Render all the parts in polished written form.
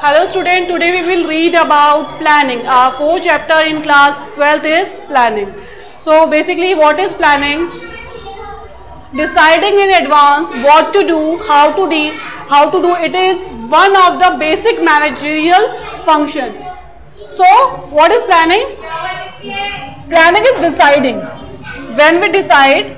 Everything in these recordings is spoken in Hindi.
Hello student, today we will read about planning. Our core chapter in class 12th is planning. So basically what is planning? Deciding in advance what to do, how to do. It is one of the basic managerial function. So what is planning? Planning is deciding. When we decide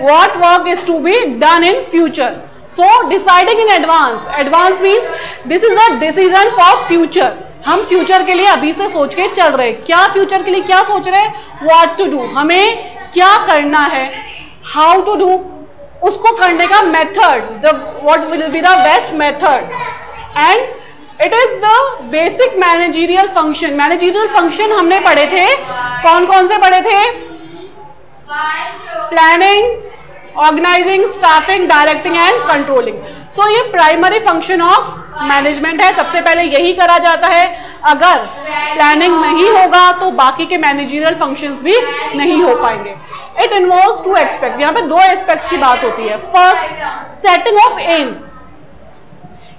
what work is to be done in future. So deciding in advance means this is a decision for future. हम फ्यूचर के लिए अभी से सोच के चल रहे हैं. क्या फ्यूचर के लिए क्या सोच रहे हैं? What to do, हमें क्या करना है. How to do, उसको करने का method, what will be the best method, and it is the basic managerial function. Managerial function हमने पढ़े थे. कौन कौन से पढ़े थे? Planning, organising, staffing, directing and controlling. So ये प्राइमरी फंक्शन ऑफ मैनेजमेंट है. सबसे पहले यही करा जाता है. अगर प्लानिंग नहीं होगा तो बाकी के मैनेजरियल फंक्शंस भी नहीं हो पाएंगे. It involves to aspect. यहाँ पे दो एस्पेक्ट्स की बात होती है. फर्स्ट, सेटिंग ऑफ एम्स,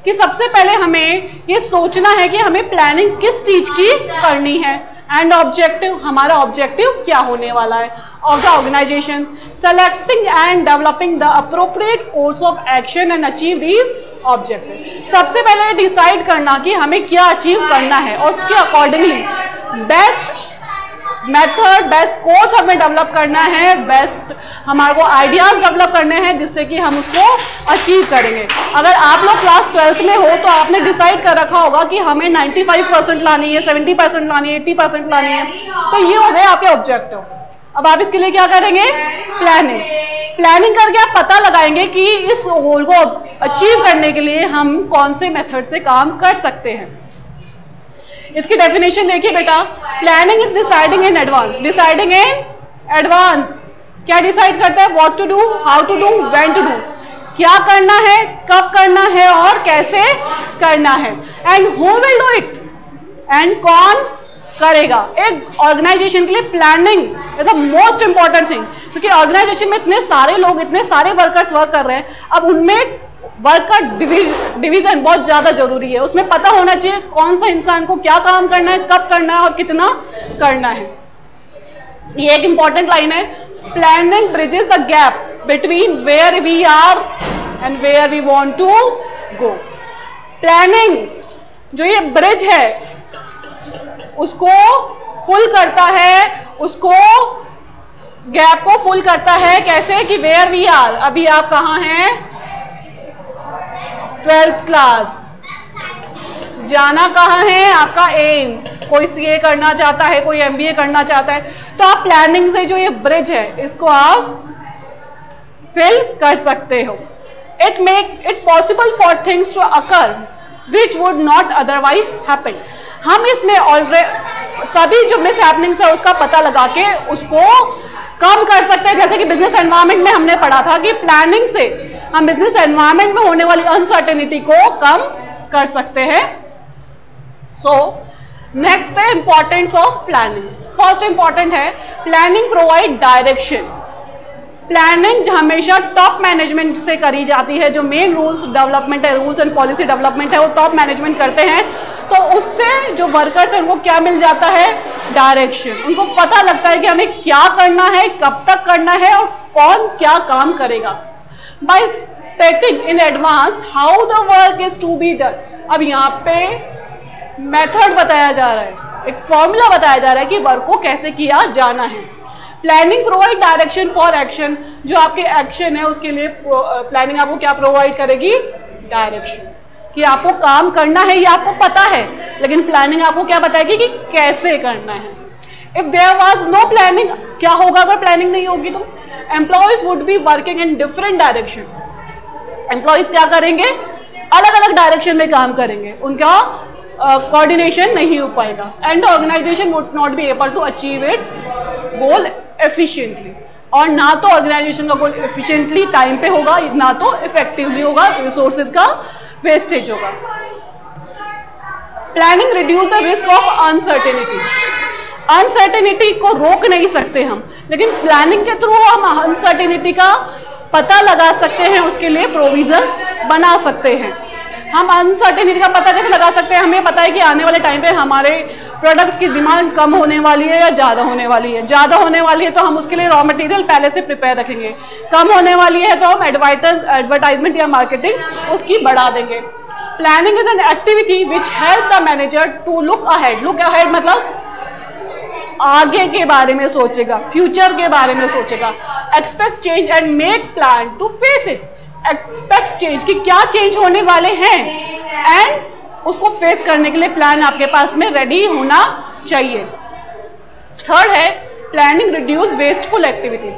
कि सबसे पहले हमें ये सोचना है कि हमें प्लानिंग किस चीज की करनी है. एंड ऑब्जेक्टिव, हमारा ऑब्जेक्टिव क्या होने वाला है of the organisation. Selecting and developing the appropriate course of action and achieve these objective. सबसे पहले डिसाइड करना कि हमें क्या अचीव करना है और उसके accordingly best method, best course हमें डेवलप करना है, बेस्ट हमारे को आइडियाज डेवलप करने हैं जिससे कि हम उसको अचीव करेंगे. अगर आप लोग क्लास 12th में हो तो आपने डिसाइड कर रखा होगा कि हमें 95% लानी है, 70% लानी है, 80% लानी है. तो ये हो गए आपके ऑब्जेक्टिव. अब आप इसके लिए क्या करेंगे? प्लानिंग करके आप पता लगाएंगे कि इस गोल को अचीव करने के लिए हम कौन से मेथड से काम कर सकते हैं. इसकी डेफिनेशन देखिए बेटा. Planning is deciding in advance. Deciding in advance क्या डिसाइड करता है? What to do, how to do, when to do. क्या करना है, कब करना है और कैसे करना है. And who will do it, and कौन करेगा. एक ऑर्गेनाइजेशन के लिए planning is the most important thing. क्योंकि ऑर्गेनाइजेशन में इतने सारे लोग, इतने सारे वर्कर्स वर्क कर रहे हैं. अब उनमें वर्क का डिवीजन बहुत ज्यादा जरूरी है. उसमें पता होना चाहिए कौन सा इंसान को क्या काम करना है, कब करना है और कितना करना है. ये एक इंपॉर्टेंट लाइन है. Planning bridges the gap between where we are and where we want to go. Planning जो ये ब्रिज है उसको फुल करता है, उसको गैप को फुल करता है. कैसे? कि वेयर वी आर, अभी आप कहाँ हैं? 12th class. जाना कहाँ है? आपका एम. कोई सीए करना चाहता है, कोई एमबीए करना चाहता है. तो आप प्लानिंग से जो ये ब्रिज है इसको आप फिल कर सकते हो. It make it possible for things to occur which would not otherwise happen. हम इसमें ऑलरेडी सभी जो मिस हैपनिंग्स है उसका पता लगा के उसको कम कर सकते हैं. जैसे कि बिजनेस एनवायरनमेंट में हमने पढ़ा था कि प्लानिंग से हम बिजनेस एनवायरनमेंट में होने वाली अनसर्टेनिटी को कम कर सकते हैं. सो नेक्स्ट है importance of planning. First important है प्लानिंग प्रोवाइड डायरेक्शन. प्लानिंग हमेशा टॉप मैनेजमेंट से करी जाती है. जो मेन रूल्स डेवलपमेंट है, रूल्स एंड पॉलिसी डेवलपमेंट है, वो टॉप मैनेजमेंट करते हैं. तो उससे जो वर्कर्स हैं उनको क्या मिल जाता है? डायरेक्शन. उनको पता लगता है कि हमें क्या करना है, कब तक करना है और कौन क्या काम करेगा. By stating in advance how the work is to be done. अब यहाँ पे मेथड बताया जा रहा है, एक फॉर्मूला बताया जा रहा है कि वर्क को कैसे किया जाना है. Planning provide direction for action. जो आपके एक्शन है उसके लिए प्लानिंग आपको क्या प्रोवाइड करेगी? डायरेक्शन. कि आपको काम करना है ये आपको पता है, लेकिन प्लानिंग आपको क्या बताएगी कि कैसे करना है. If there was no planning, क्या होगा अगर प्लानिंग नहीं होगी? तो employees would be working in different direction. Employees क्या करेंगे? अलग अलग डायरेक्शन में काम करेंगे. उनका कोऑर्डिनेशन नहीं हो पाएगा. And the organisation would not be able to achieve its goal efficiently. और ना तो ऑर्गेनाइजेशन का गोल एफिशिएंटली टाइम पे होगा, ना तो इफेक्टिवली होगा, रिसोर्सेज का वेस्टेज होगा. Planning reduce the risk of uncertainty. Uncertainty को रोक नहीं सकते हम, लेकिन प्लानिंग के थ्रू हम अनसर्टेनिटी का पता लगा सकते हैं, उसके लिए प्रोविजंस बना सकते हैं। हम अनसर्टेनिटी का पता कैसे लगा सकते हैं? हमें पता है कि आने वाले टाइम पे हमारे प्रोडक्ट्स की डिमांड कम होने वाली है या ज़्यादा होने वाली है। ज़्यादा होने वाली है तो हम उसके लिए रॉ मटेरियल पहले से प्रिपेयर रखेंगे, कम होने वाली है तो हम एडवर्टाइजमेंट या मार्केटिंग उसकी बढ़ा देंगे। Planning is an activity which help the manager to look ahead. Look ahead मतलब आगे के बारे में सोचेगा, फ्यूचर के बारे में सोचेगा। Expect change and make plan to face it. Expect change कि क्या चेंज होने वाले हैं एंड उसको फेस करने के लिए प्लान आपके पास में रेडी होना चाहिए। थर्ड है planning reduce wasteful activity.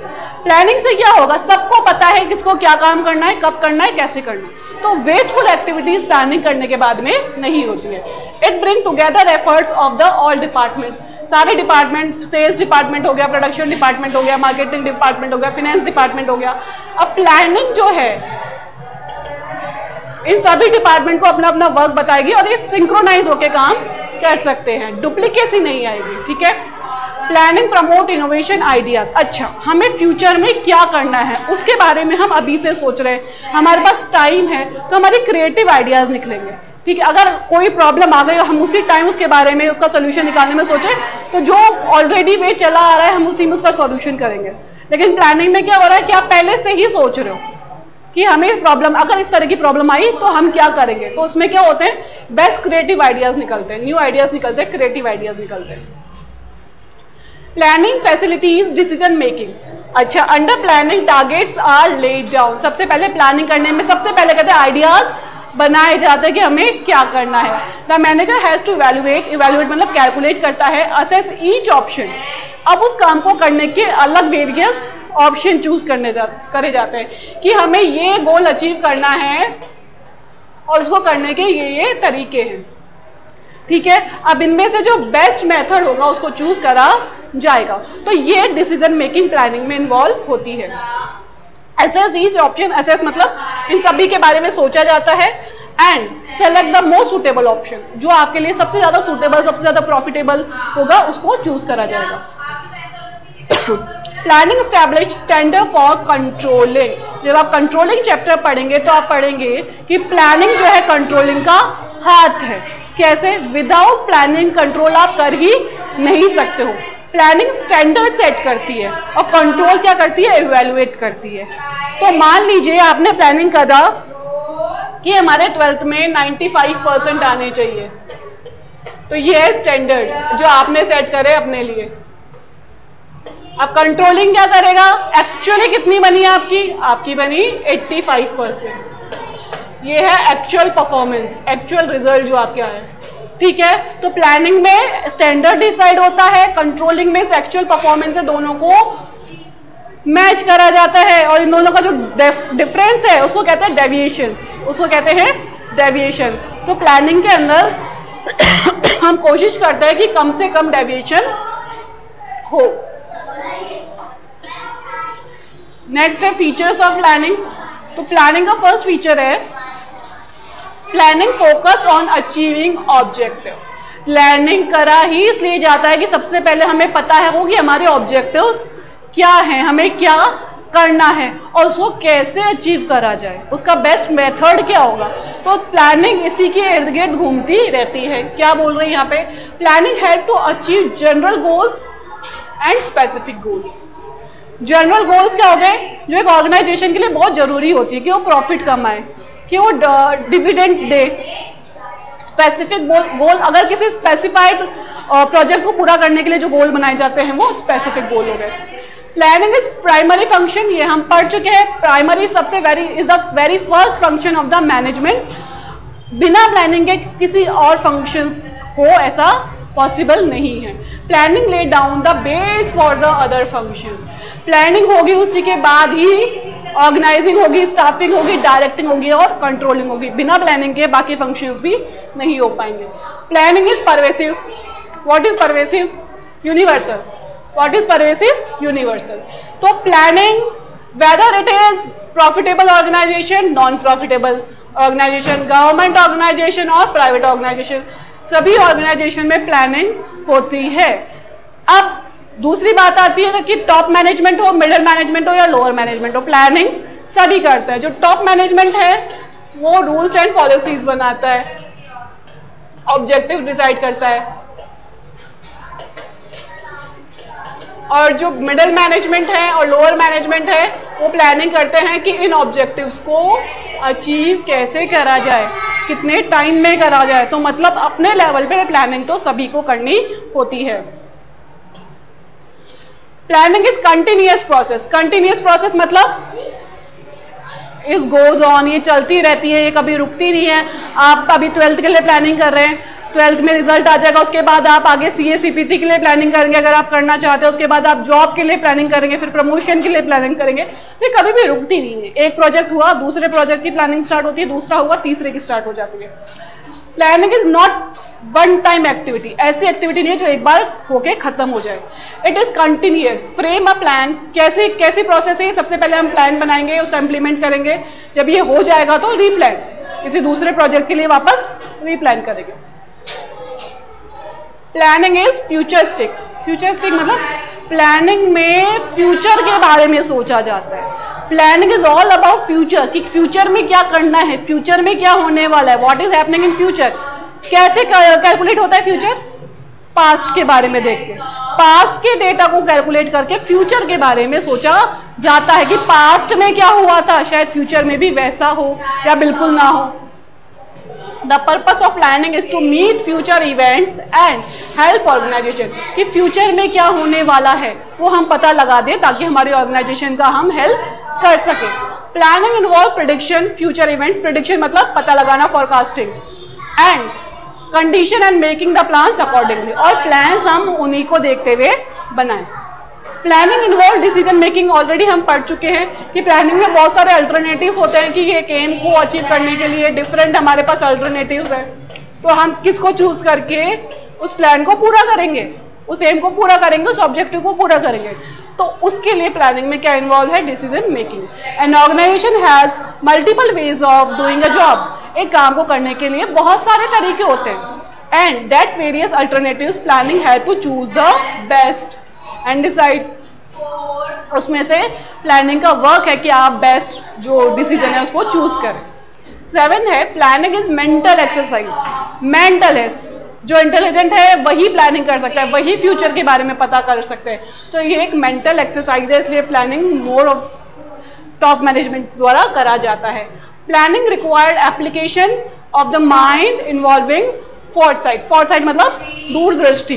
Planning से क्या होगा? सबको पता है किसको क्या काम करना है, कब करना है, कैसे करना है, तो वेस्टफुल एक्टिविटीज प्लानिंग करने के बाद में नहीं होती है। It bring together efforts of the all departments. सारे डिपार्टमेंट, सेल्स डिपार्टमेंट हो गया, प्रोडक्शन डिपार्टमेंट हो गया, मार्केटिंग डिपार्टमेंट हो गया, फाइनेंस डिपार्टमेंट हो गया। अब प्लानिंग जो है इन सभी डिपार्टमेंट को अपना अपना वर्क बताएगी और ये सिंक्रोनाइज होकर काम कर सकते हैं, डुप्लीकेसी नहीं आएगी। ठीक है। Planning promote innovation ideas. अच्छा, हमें फ्यूचर में क्या करना है उसके बारे में हम अभी से सोच रहे हैं, हमारे पास टाइम है तो हमारे क्रिएटिव आइडियाज निकलेंगे। ठीक है। अगर कोई प्रॉब्लम आ गई हम उसी टाइम उसके बारे में उसका सोल्यूशन निकालने में सोचें तो जो ऑलरेडी वे चला आ रहा है हम उसी में उसका सोल्यूशन करेंगे। लेकिन प्लानिंग में क्या हो रहा है कि आप पहले से ही सोच रहे हो कि हमें प्रॉब्लम, अगर इस तरह की प्रॉब्लम आई तो हम क्या करेंगे, तो उसमें क्या होते हैं? बेस्ट क्रिएटिव आइडियाज निकलते हैं, न्यू आइडियाज निकलते हैं, क्रिएटिव आइडियाज निकलते हैं। Planning facilities decision making. अच्छा, under planning targets are laid down. सबसे पहले प्लानिंग करने में सबसे पहले कहते हैं आइडियाज बनाए जाते हैं कि हमें क्या करना है। The manager has to evaluate, evaluate मतलब कैलकुलेट करता है, असेस ईच ऑप्शन। अब उस काम को करने के अलग वेरियस ऑप्शन चूज करे जाते हैं कि हमें ये गोल अचीव करना है और उसको करने के ये तरीके हैं। ठीक है। अब इनमें से जो बेस्ट मेथड होगा उसको चूज करा जाएगा। तो ये डिसीजन मेकिंग प्लानिंग में इन्वॉल्व होती है। असेस ईच ऑप्शन, असेस मतलब इन सभी के बारे में सोचा जाता है and select the most suitable option. जो आपके लिए सबसे ज्यादा सुटेबल, सबसे ज्यादा प्रॉफिटेबल होगा उसको चूज करा जाएगा। Planning establish standard for controlling. जब आप कंट्रोलिंग चैप्टर पढ़ेंगे तो आप पढ़ेंगे कि प्लानिंग जो है कंट्रोलिंग का हार्ट है। कैसे? विदाउट प्लानिंग कंट्रोल आप कर ही नहीं सकते हो। प्लानिंग स्टैंडर्ड सेट करती है और कंट्रोल क्या करती है? इवैल्यूएट करती है। तो मान लीजिए आपने प्लानिंग करा कि हमारे 12th में 95% आने चाहिए, तो ये है स्टैंडर्ड जो आपने सेट करे अपने लिए। अब कंट्रोलिंग क्या करेगा? एक्चुअली कितनी बनी आपकी? आपकी बनी 85%। ये है एक्चुअल परफॉर्मेंस, एक्चुअल रिजल्ट जो आपके आए। ठीक है। तो प्लानिंग में स्टैंडर्ड डिसाइड होता है, कंट्रोलिंग में एक्चुअल परफॉर्मेंस है, दोनों को मैच करा जाता है और इन दोनों का जो डिफरेंस है उसको कहते हैं डेविएशन, उसको कहते हैं डेविएशन। तो प्लानिंग के अंदर हम कोशिश करते हैं कि कम से कम डेविएशन हो। नेक्स्ट है फीचर्स ऑफ प्लानिंग। तो प्लानिंग का फर्स्ट फीचर है planning focus on achieving objective. Planning करा ही इसलिए जाता है कि सबसे पहले हमें पता है वो कि हमारे ऑब्जेक्टिव्स क्या हैं, हमें क्या करना है और उसको कैसे अचीव करा जाए, उसका बेस्ट मेथड क्या होगा। तो प्लानिंग इसी के इर्द गिर्द घूमती रहती है। क्या बोल रहे हैं यहाँ पे? Planning help to achieve general goals and specific goals. General goals क्या हो गए? जो एक ऑर्गेनाइजेशन के लिए बहुत जरूरी होती है कि वो प्रॉफिट कमाए, कि वो डिविडेंड दे। स्पेसिफिक गोल, अगर किसी स्पेसिफाइड प्रोजेक्ट को पूरा करने के लिए जो गोल बनाए जाते हैं वो स्पेसिफिक गोल हो गए। प्लानिंग इज प्राइमरी फंक्शन, ये हम पढ़ चुके हैं। प्राइमरी सबसे is the very first function of the management. बिना प्लानिंग के किसी और फंक्शंस को ऐसा पॉसिबल नहीं है। Planning lay down the base for the other function. Planning होगी उसी के बाद ही ऑर्गेनाइजिंग होगी, स्टाफिंग होगी, डायरेक्टिंग होगी और कंट्रोलिंग होगी। बिना प्लानिंग के बाकी फंक्शंस भी नहीं हो पाएंगे। Planning is pervasive. What is pervasive? Universal. What is pervasive? Universal. तो planning whether it is profitable organisation, non profitable organisation, government organisation और प्राइवेट ऑर्गेनाइजेशन, सभी ऑर्गेनाइजेशन में प्लानिंग होती है। अब दूसरी बात आती है कि टॉप मैनेजमेंट हो, मिडिल मैनेजमेंट हो या लोअर मैनेजमेंट हो, प्लानिंग सभी करते हैं। जो टॉप मैनेजमेंट है वो रूल्स एंड पॉलिसीज बनाता है, ऑब्जेक्टिव डिसाइड करता है। और जो मिडिल मैनेजमेंट है और लोअर मैनेजमेंट है वो प्लानिंग करते हैं कि इन ऑब्जेक्टिव्स को अचीव कैसे करा जाए, कितने टाइम में करा जाए। तो मतलब अपने लेवल पे प्लानिंग तो सभी को करनी होती है। Planning is continuous process. Continuous process मतलब इस गोज ऑन, ये चलती रहती है, ये कभी रुकती नहीं है। आप अभी 12th के लिए प्लानिंग कर रहे हैं, 12th में रिजल्ट आ जाएगा, उसके बाद आप आगे CA CPT के लिए प्लानिंग करेंगे अगर आप करना चाहते हैं, उसके बाद आप जॉब के लिए प्लानिंग करेंगे, फिर प्रमोशन के लिए प्लानिंग करेंगे। तो ये कभी भी रुकती नहीं है। एक प्रोजेक्ट हुआ, दूसरे प्रोजेक्ट की प्लानिंग स्टार्ट होती है, दूसरा हुआ, तीसरे की स्टार्ट हो जाती है। Planning is not one time activity. ऐसी एक्टिविटी नहीं है जो एक बार होके खत्म हो जाए। It is continuous. Frame a plan. कैसी प्रोसेस है? सबसे पहले हम प्लान बनाएंगे, उसका इंप्लीमेंट करेंगे, जब ये हो जाएगा तो रीप्लान, किसी दूसरे प्रोजेक्ट के लिए वापस रीप्लान करेंगे। Planning is futuristic. फ्यूचरिस्टिक मतलब प्लानिंग में फ्यूचर के बारे में सोचा जाता है। Planning is all about future, कि फ्यूचर में क्या करना है, फ्यूचर में क्या होने वाला है, what is happening in future. कैसे कैलकुलेट होता है फ्यूचर? पास्ट के बारे में देख के, पास्ट के डेटा को कैलकुलेट करके फ्यूचर के बारे में सोचा जाता है कि पास्ट में क्या हुआ था, शायद फ्यूचर में भी वैसा हो या बिल्कुल ना हो। The purpose of planning is to meet future events and help organization, कि फ्यूचर में क्या होने वाला है वो हम पता लगा दें ताकि हमारी ऑर्गेनाइजेशन का हम हेल्प कर सके। Planning involve prediction future events. Prediction मतलब पता लगाना, forecasting, and condition and making the plans accordingly, और प्लान्स हम उन्हीं को देखते हुए बनाएं। Planning involve decision making. Already हम पढ़ चुके हैं कि प्लानिंग में बहुत सारे अल्टरनेटिव्स होते हैं कि एक एम को अचीव करने के लिए डिफरेंट हमारे पास अल्टरनेटिव्स हैं, तो हम किसको चूज करके उस प्लान को पूरा करेंगे, उस एम को पूरा करेंगे, उस ऑब्जेक्टिव को पूरा करेंगे। तो उसके लिए प्लानिंग में क्या इन्वॉल्व है? Decision making. An organisation has multiple ways of doing a job. एक काम को करने के लिए बहुत सारे तरीके होते हैं, and that various alternatives planning help to choose the best and decide. उसमें से प्लानिंग का वर्क है कि आप बेस्ट जो डिसीजन है उसको चूज करें। 7 है planning is mental exercise. Mental है, जो इंटेलिजेंट है वही प्लानिंग कर सकता है, वही फ्यूचर के बारे में पता कर सकते हैं। तो ये एक मेंटल एक्सरसाइज है, इसलिए planning more of top management द्वारा करा जाता है। Planning required application of the mind involving foresight. Foresight मतलब दूरदृष्टि।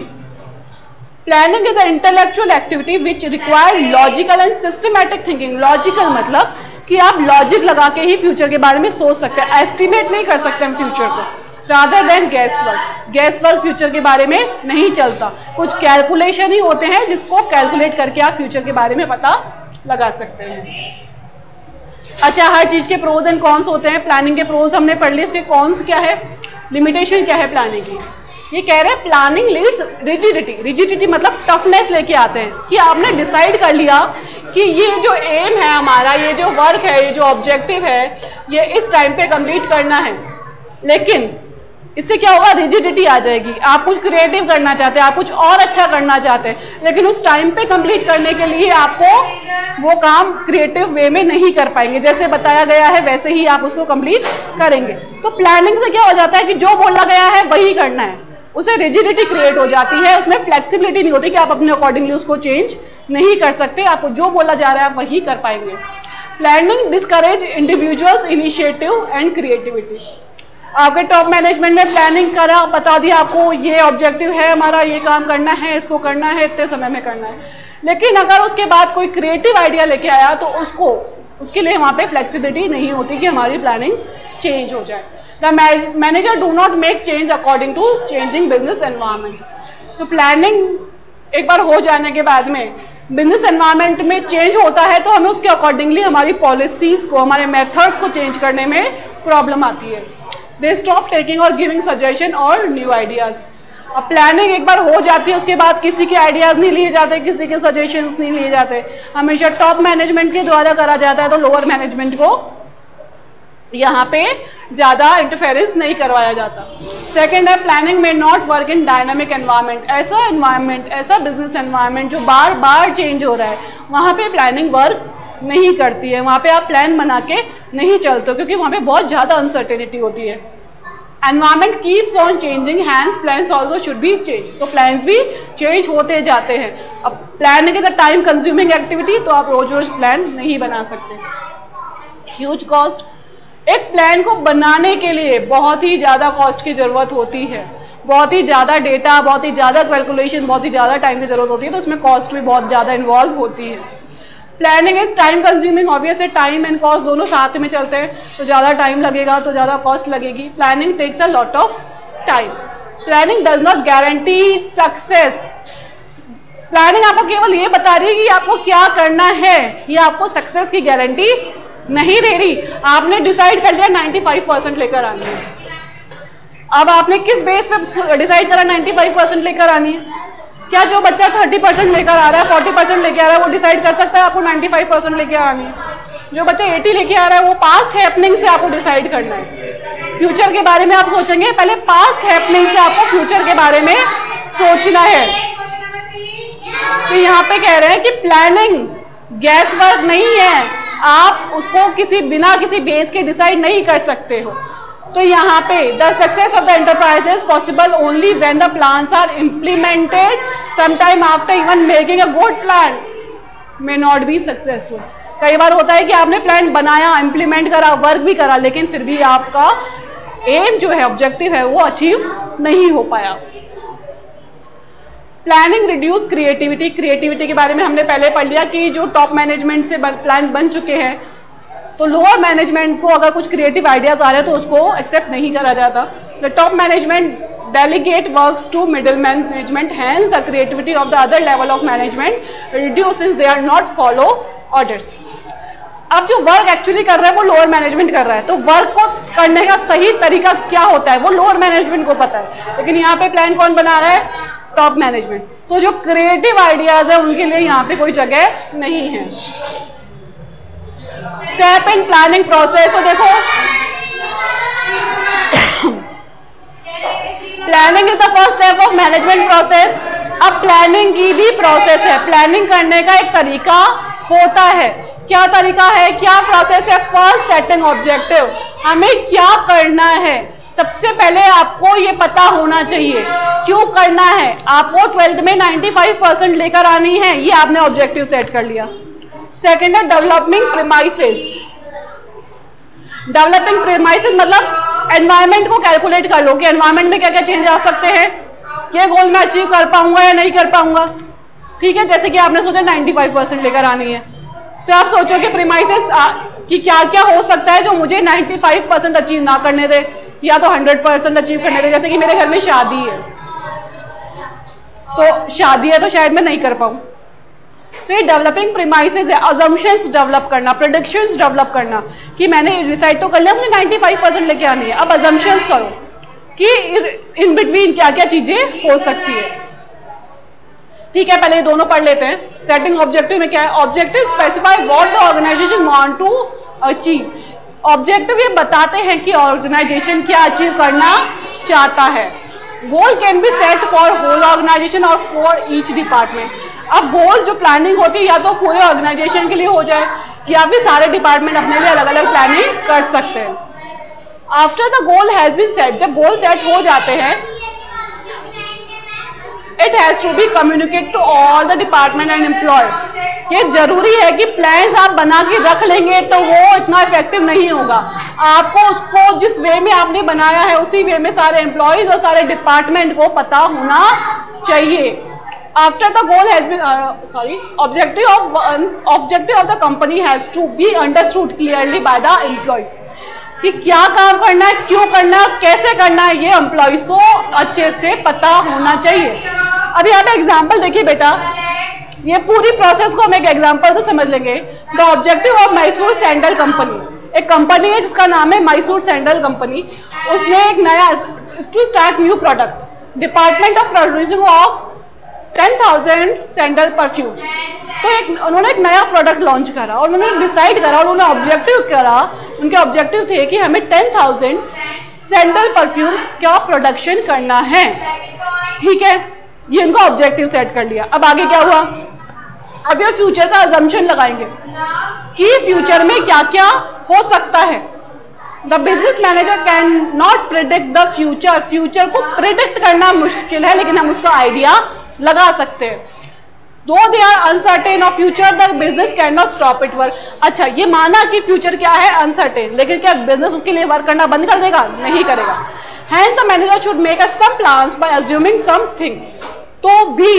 Planning is a intellectual activity which require logical and systematic thinking. Logical मतलब कि आप लॉजिक लगा के ही फ्यूचर के बारे में सोच सकते हैं, एस्टिमेट नहीं कर सकते हम फ्यूचर को, रादर देन गैसवर्क। गैसवर्क फ्यूचर के बारे में नहीं चलता, कुछ कैलकुलेशन ही होते हैं जिसको कैलकुलेट करके आप फ्यूचर के बारे में पता लगा सकते हैं। अच्छा, हर चीज के प्रोज एंड कॉन्स होते हैं। प्लानिंग के प्रोज हमने पढ़ लिए, इसके कॉन्स क्या है, लिमिटेशन क्या है प्लानिंग की। ये कह रहे हैं प्लानिंग लीड्स रिजिडिटी। रिजिडिटी मतलब टफनेस लेके आते हैं कि आपने डिसाइड कर लिया कि ये जो एम है हमारा, ये जो वर्क है, ये जो ऑब्जेक्टिव है, ये इस टाइम पे कंप्लीट करना है, लेकिन इससे क्या होगा, रिजिडिटी आ जाएगी। आप कुछ क्रिएटिव करना चाहते हैं, आप कुछ और अच्छा करना चाहते हैं, लेकिन उस टाइम पे कंप्लीट करने के लिए आपको वो काम क्रिएटिव वे में नहीं कर पाएंगे, जैसे बताया गया है वैसे ही आप उसको कंप्लीट करेंगे। तो प्लानिंग से क्या हो जाता है कि जो बोला गया है वही करना है, उसे रिजिडिटी क्रिएट हो जाती है, उसमें फ्लेक्सिबिलिटी नहीं होती कि आप अपने अकॉर्डिंगली उसको चेंज नहीं कर सकते, आपको जो बोला जा रहा है आप वही कर पाएंगे। Planning discourage individuals initiative and creativity. आपके टॉप मैनेजमेंट ने प्लानिंग करा, बता दिया आपको ये ऑब्जेक्टिव है हमारा, ये काम करना है, इसको करना है, इतने समय में करना है, लेकिन अगर उसके बाद कोई क्रिएटिव आइडिया लेके आया तो उसके लिए वहां पे फ्लेक्सिबिलिटी नहीं होती कि हमारी प्लानिंग चेंज हो जाए। The manager do not make change according to changing business environment. तो प्लानिंग एक बार हो जाने के बाद में बिजनेस एनवायरमेंट में चेंज होता है तो हमें उसके अकॉर्डिंगली हमारी पॉलिसीज को, हमारे मेथड्स को चेंज करने में प्रॉब्लम आती है। दे स्टॉप टेकिंग और गिविंग सजेशन और न्यू आइडियाज। अब प्लानिंग एक बार हो जाती है उसके बाद किसी के आइडियाज नहीं लिए जाते, किसी के सजेशंस नहीं लिए जाते, हमेशा टॉप मैनेजमेंट के द्वारा करा जाता है, तो लोअर मैनेजमेंट को यहाँ पे ज्यादा इंटरफेरेंस नहीं करवाया जाता। सेकेंड है प्लानिंग में not work in dynamic environment. ऐसा एनवायरमेंट, ऐसा बिजनेस एनवायरमेंट जो बार बार चेंज हो रहा है, वहां पे प्लानिंग वर्क नहीं करती है। वहां पे आप प्लान बना के नहीं चलते, क्योंकि वहां पे बहुत ज्यादा अनसर्टेनिटी होती है। Environment keeps on changing, hence plans also should be change, तो प्लान्स भी चेंज होते जाते हैं। अब planning is a time consuming activity, तो आप रोज रोज प्लान नहीं बना सकते। ह्यूज कॉस्ट, एक प्लान को बनाने के लिए बहुत ही ज्यादा कॉस्ट की जरूरत होती है, बहुत ही ज्यादा डेटा, बहुत ही ज्यादा कैलकुलेशन, बहुत ही ज्यादा टाइम की जरूरत होती है, तो उसमें कॉस्ट भी बहुत ज्यादा इन्वॉल्व होती है। Planning is time consuming, obviously time and cost दोनों साथ में चलते हैं, तो ज्यादा टाइम लगेगा तो ज्यादा कॉस्ट लगेगी। Planning takes a lot of time. Planning does not guarantee success. Planning आपको केवल ये बता रही है कि आपको क्या करना है, ये आपको सक्सेस की गारंटी नहीं दे रही। आपने डिसाइड कर लिया 95% लेकर आनी है, अब आपने किस बेस पे डिसाइड करा 95% लेकर आनी है? क्या जो बच्चा 30% लेकर आ रहा है, 40% लेकर आ रहा है, वो डिसाइड कर सकता है आपको 95% लेकर आनी है? जो बच्चा 80 लेके आ रहा है, वो पास्ट हैपनिंग से आपको डिसाइड करना है। फ्यूचर के बारे में आप सोचेंगे, पहले पास्ट हैपनिंग से आपको फ्यूचर के बारे में सोचना है। तो यहाँ पे कह रहे हैं कि प्लानिंग गैस वर्क नहीं है, आप उसको बिना किसी बेस के डिसाइड नहीं कर सकते हो। तो यहाँ पे the success of the enterprise is possible only when the plans are implemented, sometime after even making a good plan may not be successful. कई बार होता है कि आपने प्लान बनाया, इम्प्लीमेंट करा, वर्क भी करा, लेकिन फिर भी आपका एम जो है, ऑब्जेक्टिव है, वो अचीव नहीं हो पाया। Planning reduce creativity. क्रिएटिविटी के बारे में हमने पहले पढ़ लिया कि जो टॉप मैनेजमेंट से प्लान बन चुके हैं, तो लोअर मैनेजमेंट को अगर कुछ क्रिएटिव आइडियाज आ रहे हैं तो उसको एक्सेप्ट नहीं करा जाता। The top management delegate works to middle management, hence the creativity of the other level of management reduces, they are not follow orders. अब जो वर्क एक्चुअली कर रहा है वो लोअर मैनेजमेंट कर रहा है, तो वर्क को करने का सही तरीका क्या होता है वो लोअर मैनेजमेंट को पता है, लेकिन यहाँ पे प्लान कौन बना रहा है? Top management. तो जो क्रिएटिव आइडियाज है उनके लिए यहाँ पे कोई जगह नहीं है। स्टेप इन प्लानिंग प्रोसेस, तो देखो planning is the first step of management process. अब प्लानिंग की भी प्रोसेस है, प्लानिंग करने का एक तरीका होता है। क्या तरीका है, क्या प्रोसेस है? फर्स्ट सेटिंग ऑब्जेक्टिव, हमें क्या करना है। सबसे पहले आपको ये पता होना चाहिए क्यों करना है। आपको 12th में 95% लेकर आनी है, ये आपने ऑब्जेक्टिव सेट कर लिया। सेकेंड है डेवलपिंग प्रीमाइसेस। डेवलपिंग प्रीमाइसेस मतलब एनवायरमेंट को कैलकुलेट कर लो कि एनवायरमेंट में क्या क्या चेंज आ सकते हैं, ये गोल मैं अचीव कर पाऊंगा या नहीं कर पाऊंगा। ठीक है, जैसे कि आपने सोचा 95% लेकर आनी है, तो आप सोचो कि प्रीमाइसेस कि क्या क्या हो सकता है जो मुझे 95% अचीव ना करने दे या तो 100% अचीव करने दे। जैसे कि मेरे घर में शादी है, तो शादी है तो शायद मैं नहीं कर पाऊं। तो ये डेवलपिंग प्रीमाइसेस है, अजम्पशंस डेवलप करना, प्रेडिक्शंस डेवलप करना कि मैंने डिसाइड तो कर लिया मुझे 95% लेके आनी है, अब अजम्पशंस करो कि इन बिटवीन क्या क्या चीजें हो सकती है। ठीक है, पहले ये दोनों पढ़ लेते हैं। सेटिंग ऑब्जेक्टिव में क्या है? Objective specify what the organisation want to achieve. Objective ये बताते हैं कि ऑर्गेनाइजेशन क्या अचीव करना चाहता है। Goal can be set for whole organisation और फॉर ईच डिपार्टमेंट। अब गोल जो प्लानिंग होती है या तो पूरे ऑर्गेनाइजेशन के लिए हो जाए या फिर सारे डिपार्टमेंट अपने लिए अलग अलग प्लानिंग कर सकते हैं। After the goal has been set, जब गोल सेट हो जाते हैं, it has to be communicate to all the department and employ. ये जरूरी है कि प्लान्स आप बना के रख लेंगे तो वो इतना इफेक्टिव नहीं होगा। आपको उसको जिस वे में आपने बनाया है उसी वे में सारे एम्प्लॉयज और सारे डिपार्टमेंट को पता होना चाहिए। After the goal has been, objective of the company has to be understood clearly by the employees. कि क्या काम करना है, क्यों करना है, कैसे करना है, ये एम्प्लॉयज को अच्छे से पता होना चाहिए। अब यहाँ पे एग्जाम्पल देखिए बेटा, ये पूरी प्रोसेस को हम एक एग्जाम्पल से समझ लेंगे। The objective of Mysore sandal company, एक कंपनी है जिसका नाम है मैसूर सैंडल कंपनी। उसने एक नया to start new product, department of producing of 10,000 sandal perfume. तो उन्होंने एक नया प्रोडक्ट लॉन्च करा और उन्होंने डिसाइड करा और उन्होंने ऑब्जेक्टिव करा, उनके ऑब्जेक्टिव थे कि हमें 10,000 सैंडल परफ्यूम का प्रोडक्शन करना है। ठीक है, ये उनका ऑब्जेक्टिव सेट कर लिया। अब आगे क्या हुआ? अब ये फ्यूचर का अजम्पशन लगाएंगे कि फ्यूचर में क्या क्या हो सकता है। The business manager can not predict the future, future को प्रिडिक्ट करना मुश्किल है लेकिन हम उसका आइडिया लगा सकते हैं। Though they are uncertain of future the business can not stop it work. अच्छा, ये माना कि फ्यूचर क्या है, अनसर्टेन, लेकिन क्या बिजनेस उसके लिए वर्क करना बंद कर देगा? नहीं करेगा। Hence the manager should make some plans by assuming some things। तो भी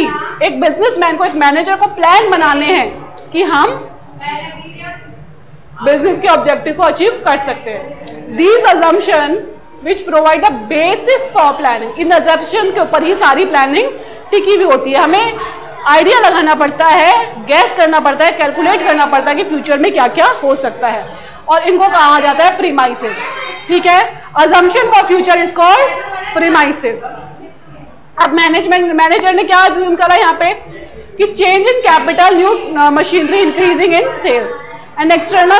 एक बिजनेसमैन को, एक मैनेजर को प्लान बनाने हैं कि हम बिजनेस के ऑब्जेक्टिव को अचीव कर सकते हैं। These assumptions which provide a basis for planning, in assumptions के ऊपर ही सारी प्लानिंग टिकी हुई होती है। हमें आइडिया लगाना पड़ता है, गैस करना पड़ता है, कैलकुलेट करना पड़ता है कि फ्यूचर में क्या क्या हो सकता है, और इनको कहा जाता है प्रीमाइसेस। ठीक है, assumption for future is called premises। अब मैनेजर ने क्या अज्यूम करा यहाँ पे कि change in capital, new machinery, increasing in sales and external,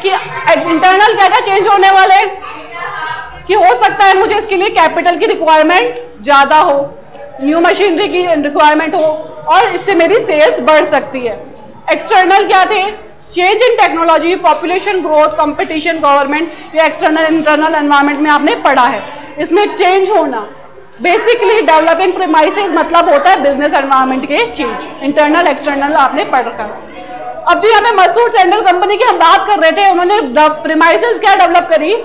कि इंटरनल क्या क्या चेंज होने वाले, कि हो सकता है मुझे इसके लिए कैपिटल की रिक्वायरमेंट ज्यादा हो, न्यू मशीनरी की रिक्वायरमेंट हो, और इससे मेरी सेल्स बढ़ सकती है। एक्सटर्नल क्या थे? Change in technology, population growth, competition, government, या एक्सटर्नल इंटरनल एनवायरनमेंट में आपने पढ़ा है, इसमें चेंज होना। बेसिकली डेवलपिंग प्रीमाइसेस मतलब होता है बिजनेस एनवायरनमेंट के चेंज, इंटरनल एक्सटर्नल आपने पढ़ रखा। अब जो यहाँ पे मैसूर सैंडल कंपनी की हम बात कर रहे थे, उन्होंने प्रीमाइसेस क्या डेवलप करी?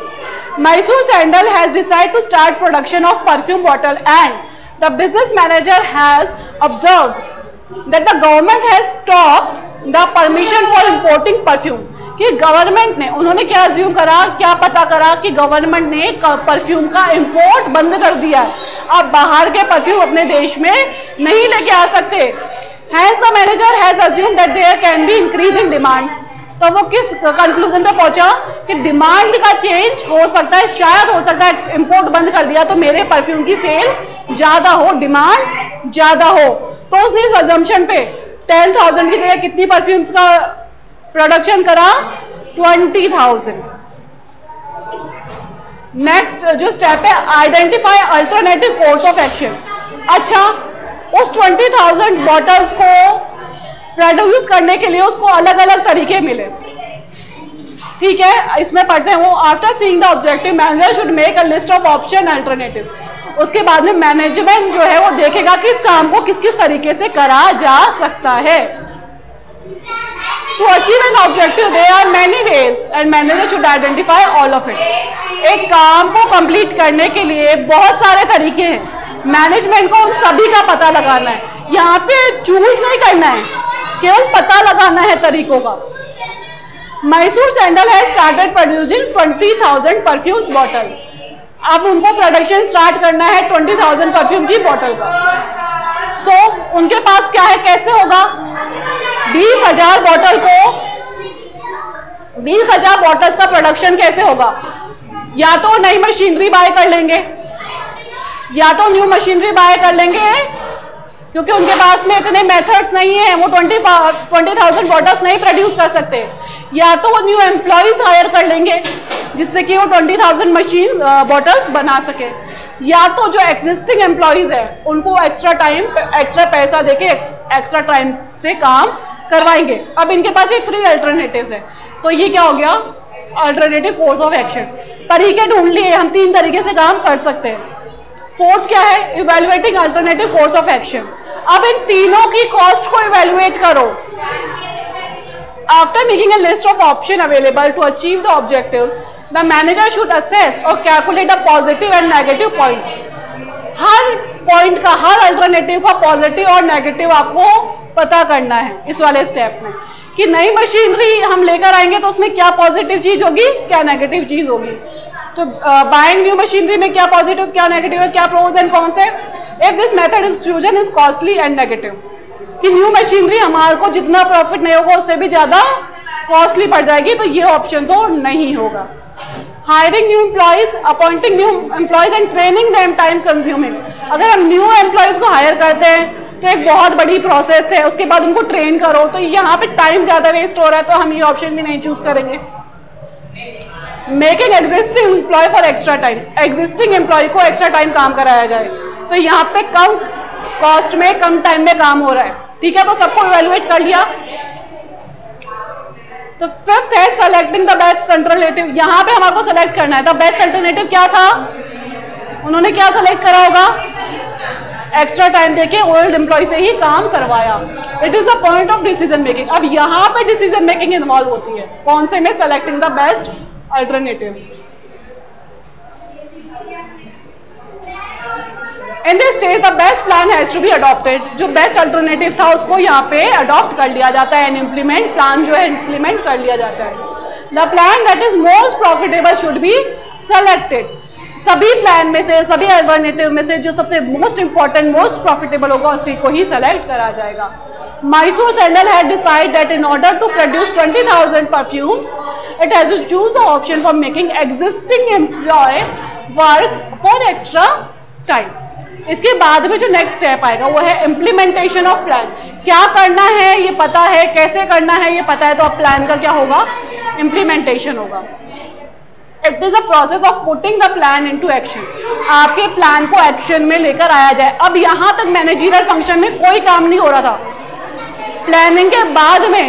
Mysore sandal has decide to start production of perfume bottle and the business manager has observed that the government has stopped the permission for importing perfume. कि गवर्नमेंट ने, उन्होंने क्या अज्यूम करा, क्या पता करा कि गवर्नमेंट ने परफ्यूम का इंपोर्ट बंद कर दिया है, आप बाहर के परफ्यूम अपने देश में नहीं लेके आ सकते। Has the manager has assume that there can be increase in demand. तो वो किस कंक्लूजन पे पहुंचा कि डिमांड का चेंज हो सकता है, शायद हो सकता है इंपोर्ट बंद कर दिया तो मेरे परफ्यूम की सेल ज्यादा हो, डिमांड ज्यादा हो। तो उसने इस अजम्पशन पे 10,000 की जगह कितनी परफ्यूम्स का प्रोडक्शन करा? 20,000। नेक्स्ट जो स्टेप है, identify alternative course of action. अच्छा, उस 20,000 बॉटल्स को प्रोड्यूस करने के लिए उसको अलग अलग तरीके मिले। ठीक है, इसमें पढ़ते हैं वो, after seeing the objective manager should make a list of option alternatives. उसके बाद में मैनेजमेंट जो है वो देखेगा कि इस काम को किस किस तरीके से करा जा सकता है। To achieve an objective, there are many ways and manager should identify all of it। एक काम को कंप्लीट करने के लिए बहुत सारे तरीके हैं, मैनेजमेंट को उन सभी का पता लगाना है। यहाँ पे चूज नहीं करना है, केवल पता लगाना है तरीकों का। मैसूर सैंडल है स्टार्टेड प्रोड्यूसिंग 20,000 परफ्यूम्स बॉटल। अब उनको प्रोडक्शन स्टार्ट करना है 20,000 परफ्यूम की बॉटल का। सो उनके पास क्या है, कैसे होगा? 20,000 बॉटल को, 20,000 बॉटल्स का प्रोडक्शन कैसे होगा? या तो नई मशीनरी बाय कर लेंगे, या तो न्यू मशीनरी बाय कर लेंगे, क्योंकि उनके पास में इतने मेथड्स नहीं है, वो 20,000 बॉटल्स नहीं प्रोड्यूस कर सकते। या तो वो न्यू एम्प्लॉइज हायर कर लेंगे जिससे कि वो 20,000 मशीन बॉटल्स बना सके, या तो जो एग्जिस्टिंग एम्प्लॉइज है उनको एक्स्ट्रा टाइम, एक्स्ट्रा पैसा देके एक्स्ट्रा टाइम से काम करवाएंगे। अब इनके पास एक 3 अल्टरनेटिव्स है, तो ये क्या हो गया? Alternative course of action. तरीके ढूंढ लिए, हम 3 तरीके से काम कर सकते हैं। 4th क्या है? Evaluating alternative course of action. अब इन तीनों की कॉस्ट को इवेल्युएट करो। After making a list of option available to achieve the objectives, the manager should assess और calculate the positive and negative points. हर पॉइंट का, हर अल्टरनेटिव का पॉजिटिव और नेगेटिव आपको पता करना है इस वाले स्टेप में, कि नई मशीनरी हम लेकर आएंगे तो उसमें क्या पॉजिटिव चीज होगी, क्या नेगेटिव चीज होगी। तो बाइंग न्यू मशीनरी में क्या पॉजिटिव, क्या नेगेटिव है, क्या प्रोज एंड कॉन्स है। If this method is chosen is costly and negative, कि न्यू मशीनरी हमारे को जितना प्रॉफिट नहीं होगा उससे भी ज्यादा कॉस्टली पड़ जाएगी, तो ये ऑप्शन तो नहीं होगा। Hiring new employees, appointing new employees and training them time consuming. अगर हम न्यू एम्प्लॉइज को हायर करते हैं तो एक बहुत बड़ी प्रोसेस है, उसके बाद उनको ट्रेन करो, तो यहाँ पे टाइम ज्यादा वेस्ट हो रहा है, तो हम ये ऑप्शन भी नहीं चूज करेंगे। Making existing employ for extra time, existing employ को एक्स्ट्रा टाइम काम कराया जाए, तो यहाँ पे कम कॉस्ट में, कम टाइम में काम हो रहा है। ठीक है, तो सबको इवेल्युएट कर लिया। तो फिफ्थ है सेलेक्टिंग द बेस्ट अल्टरनेटिव। यहां पे हमारे को सेलेक्ट करना है। द बेस्ट अल्टरनेटिव क्या था, उन्होंने क्या सेलेक्ट करा होगा, एक्स्ट्रा टाइम देके ओल्ड एम्प्लॉय से ही काम करवाया। It is a point of decision making. अब यहां पे डिसीजन मेकिंग इन्वॉल्व होती है, कौन से में, selecting the best alternative. In this stage the best plan has to be adopted. जो बेस्ट अल्टरनेटिव था उसको यहाँ पे अडॉप्ट कर लिया जाता है, इम्प्लीमेंट, प्लान जो है इम्प्लीमेंट कर लिया जाता है। The plan that is most profitable should be selected. सभी प्लान में से, सभी अल्टरनेटिव में से जो सबसे मोस्ट इंपॉर्टेंट, मोस्ट प्रॉफिटेबल होगा उसी को ही सेलेक्ट करा जाएगा। Mysore Sandal had decided that in order to produce 20,000 perfumes, it has to choose the option for making existing employee work for extra time. इसके बाद में जो नेक्स्ट स्टेप आएगा वो है इम्प्लीमेंटेशन ऑफ प्लान। क्या करना है ये पता है, कैसे करना है ये पता है, तो अब प्लान का क्या होगा, इम्प्लीमेंटेशन होगा। It is a process of putting the plan into action. आपके प्लान को एक्शन में लेकर आया जाए। अब यहां तक मैनेजरियल फंक्शन में कोई काम नहीं हो रहा था, प्लानिंग के बाद में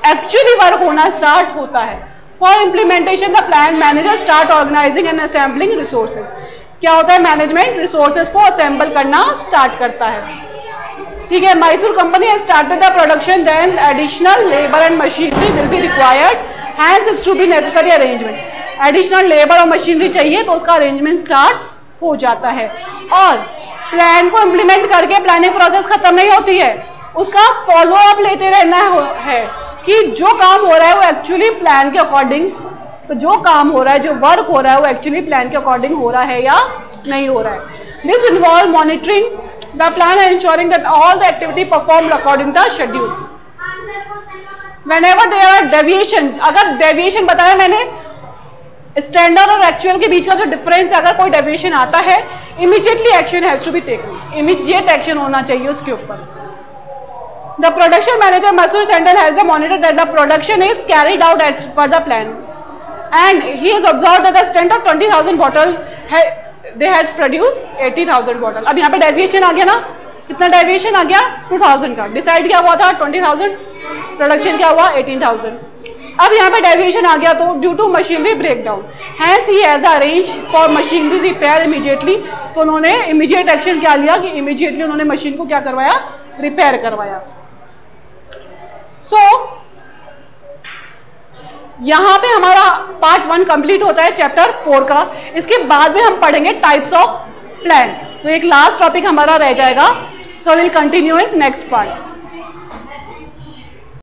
एक्चुअली वर्क होना स्टार्ट होता है। For implementation the plan manager start organising and assembling resources. क्या होता है, मैनेजमेंट रिसोर्सेज को असेंबल करना स्टार्ट करता है। ठीक है, Mysore company has started the production, then additional labour and machinery will be required, hence is to be necessary arrangement. Additional labour और मशीनरी चाहिए तो उसका अरेंजमेंट स्टार्ट हो जाता है। और प्लान को इम्प्लीमेंट करके प्लानिंग प्रोसेस खत्म नहीं होती है, उसका फॉलो अप लेते रहना है कि जो काम हो रहा है वो एक्चुअली प्लान के अकॉर्डिंग, तो जो काम हो रहा है, जो वर्क हो रहा है वो एक्चुअली प्लान के अकॉर्डिंग हो रहा है या नहीं हो रहा है। This involve monitoring the plan and ensuring that all the activity perform according the schedule. Whenever there are deviation, अगर डेविएशन बताया मैंने, स्टैंडर्ड और एक्चुअल के बीच का जो डिफरेंस है, अगर कोई डेविएशन आता है immediately action has to be taken, immediate action होना चाहिए उसके ऊपर। The production manager Mysore Sandal has to monitor that the production is carried out as per the plan, and he has observed that the strength of 20,000 bottle they had produced 80,000 bottle। अब यहाँ पे डेविएशन आ गया ना, कितना डेविएशन आ गया, 2000 का। डिसाइड क्या हुआ था 20,000, प्रोडक्शन क्या हुआ 18,000। अब यहाँ पे डेविएशन आ गया तो due to machinery breakdown, hence he has arrange for machinery repair immediately. तो उन्होंने इमीडिएट एक्शन क्या लिया कि इमीडिएटली उन्होंने मशीन को क्या करवाया, रिपेयर करवाया। यहां पे हमारा पार्ट 1 कंप्लीट होता है चैप्टर 4 का। इसके बाद में हम पढ़ेंगे टाइप्स ऑफ प्लान। तो एक लास्ट टॉपिक हमारा रह जाएगा। So will continue in next part.